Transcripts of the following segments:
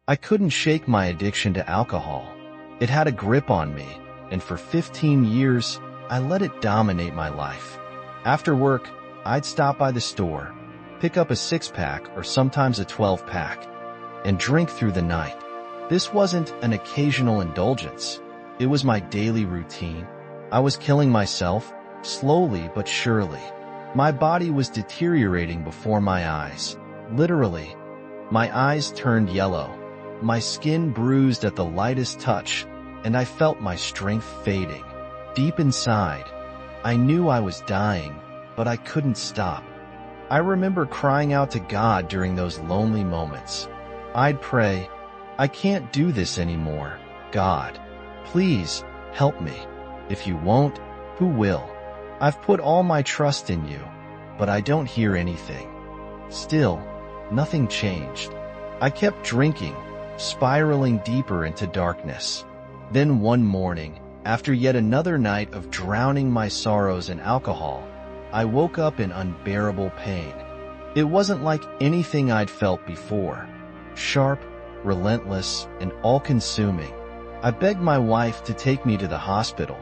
I couldn't shake my addiction to alcohol. It had a grip on me, and for 15 years, I let it dominate my life. After work, I'd stop by the store, pick up a 6-pack or sometimes a 12-pack, and drink through the night. This wasn't an occasional indulgence. It was my daily routine. I was killing myself, slowly but surely. My body was deteriorating before my eyes. Literally, my eyes turned yellow. My skin bruised at the lightest touch, and I felt my strength fading. Deep inside, I knew I was dying, but I couldn't stop. I remember crying out to God during those lonely moments. I'd pray, "I can't do this anymore, God. Please, help me. If you won't, who will? I've put all my trust in you, but I don't hear anything." Still, nothing changed. I kept drinking, spiraling deeper into darkness. Then one morning, after yet another night of drowning my sorrows in alcohol, I woke up in unbearable pain. It wasn't like anything I'd felt before. Sharp, relentless, and all-consuming. I begged my wife to take me to the hospital.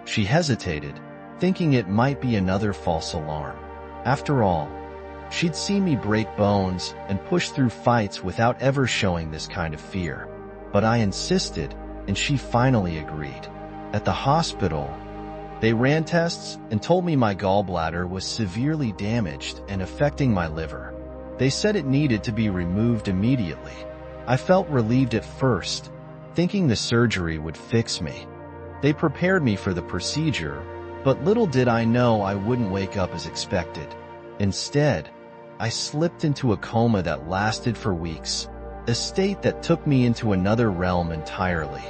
She hesitated, thinking it might be another false alarm. After all, she'd seen me break bones and push through fights without ever showing this kind of fear. But I insisted, and she finally agreed. At the hospital, they ran tests and told me my gallbladder was severely damaged and affecting my liver. They said it needed to be removed immediately. I felt relieved at first, thinking the surgery would fix me. They prepared me for the procedure, but little did I know I wouldn't wake up as expected. Instead, I slipped into a coma that lasted for weeks, a state that took me into another realm entirely.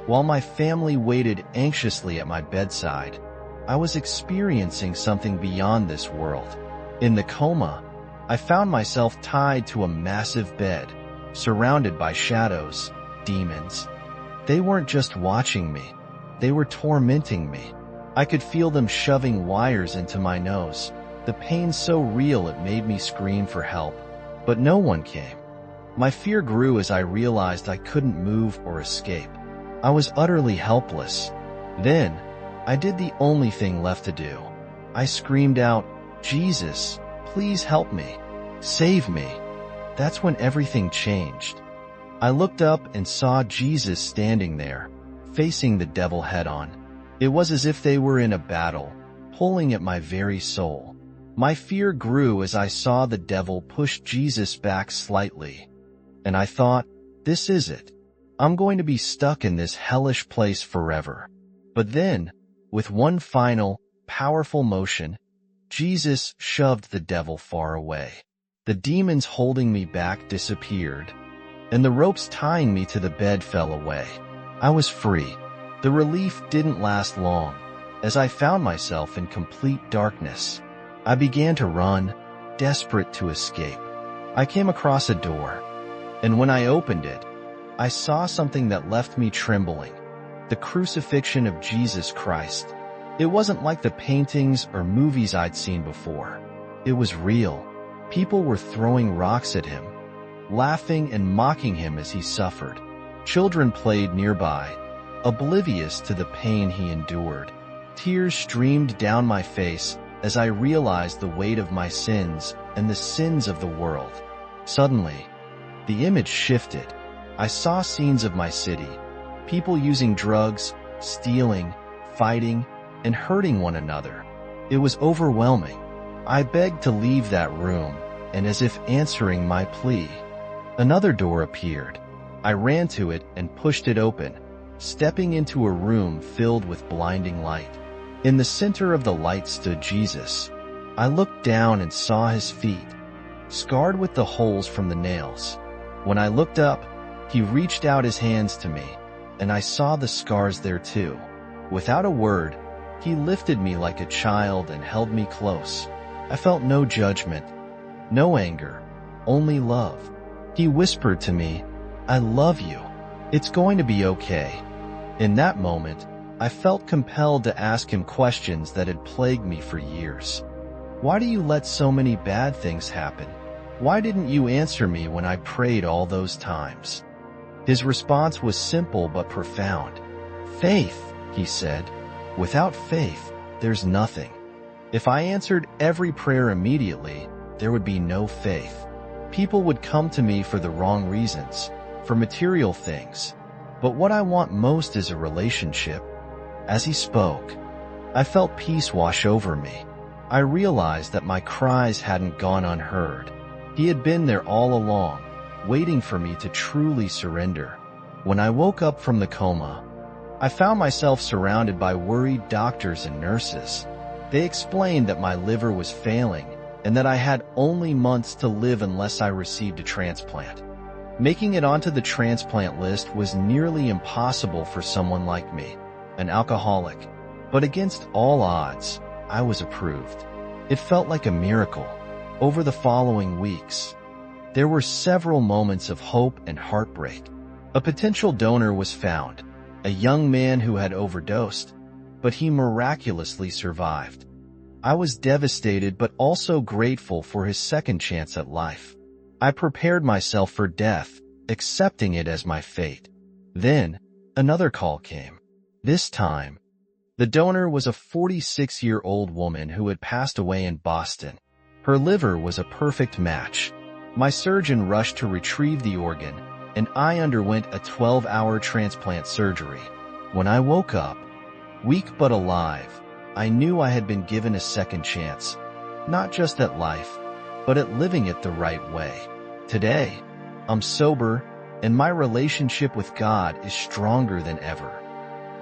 While my family waited anxiously at my bedside, I was experiencing something beyond this world. In the coma, I found myself tied to a massive bed, surrounded by shadows, demons. They weren't just watching me, they were tormenting me. I could feel them shoving wires into my nose, the pain so real it made me scream for help, but no one came. My fear grew as I realized I couldn't move or escape. I was utterly helpless. Then, I did the only thing left to do. I screamed out, "Jesus, please help me. Save me." That's when everything changed. I looked up and saw Jesus standing there, facing the devil head-on. It was as if they were in a battle, pulling at my very soul. My fear grew as I saw the devil push Jesus back slightly. And I thought, this is it. I'm going to be stuck in this hellish place forever. But then, with one final, powerful motion, Jesus shoved the devil far away. The demons holding me back disappeared, and the ropes tying me to the bed fell away. I was free. The relief didn't last long, as I found myself in complete darkness. I began to run, desperate to escape. I came across a door, and when I opened it, I saw something that left me trembling. The crucifixion of Jesus Christ. It wasn't like the paintings or movies I'd seen before. It was real. People were throwing rocks at him, laughing and mocking him as he suffered. Children played nearby, oblivious to the pain he endured. Tears streamed down my face as I realized the weight of my sins and the sins of the world. Suddenly, the image shifted. I saw scenes of my city, people using drugs, stealing, fighting, and hurting one another. It was overwhelming. I begged to leave that room, and as if answering my plea, another door appeared. I ran to it and pushed it open, stepping into a room filled with blinding light. In the center of the light stood Jesus. I looked down and saw his feet, scarred with the holes from the nails. When I looked up, he reached out his hands to me, and I saw the scars there too. Without a word, he lifted me like a child and held me close. I felt no judgment, no anger, only love. He whispered to me, "I love you. It's going to be okay." In that moment, I felt compelled to ask him questions that had plagued me for years. Why do you let so many bad things happen? Why didn't you answer me when I prayed all those times? His response was simple but profound. "Faith," he said. "Without faith, there's nothing." If I answered every prayer immediately, there would be no faith. People would come to me for the wrong reasons, for material things. But what I want most is a relationship. As he spoke, I felt peace wash over me. I realized that my cries hadn't gone unheard. He had been there all along, waiting for me to truly surrender. When I woke up from the coma, I found myself surrounded by worried doctors and nurses. They explained that my liver was failing and that I had only months to live unless I received a transplant. Making it onto the transplant list was nearly impossible for someone like me, an alcoholic. But against all odds, I was approved. It felt like a miracle. Over the following weeks, there were several moments of hope and heartbreak. A potential donor was found, a young man who had overdosed, but he miraculously survived. I was devastated but also grateful for his second chance at life. I prepared myself for death, accepting it as my fate. Then, another call came. This time, the donor was a 46-year-old woman who had passed away in Boston. Her liver was a perfect match. My surgeon rushed to retrieve the organ, and I underwent a 12-hour transplant surgery. When I woke up, weak but alive, I knew I had been given a second chance, not just at life, but at living it the right way. Today, I'm sober, and my relationship with God is stronger than ever.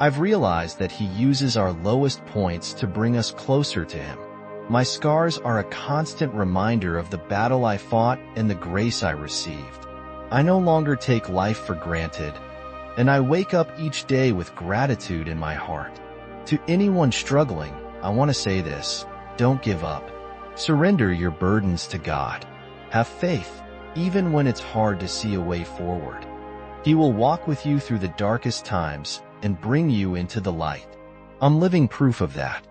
I've realized that He uses our lowest points to bring us closer to Him. My scars are a constant reminder of the battle I fought and the grace I received. I no longer take life for granted, and I wake up each day with gratitude in my heart. To anyone struggling, I want to say this: don't give up. Surrender your burdens to God. Have faith, even when it's hard to see a way forward. He will walk with you through the darkest times and bring you into the light. I'm living proof of that.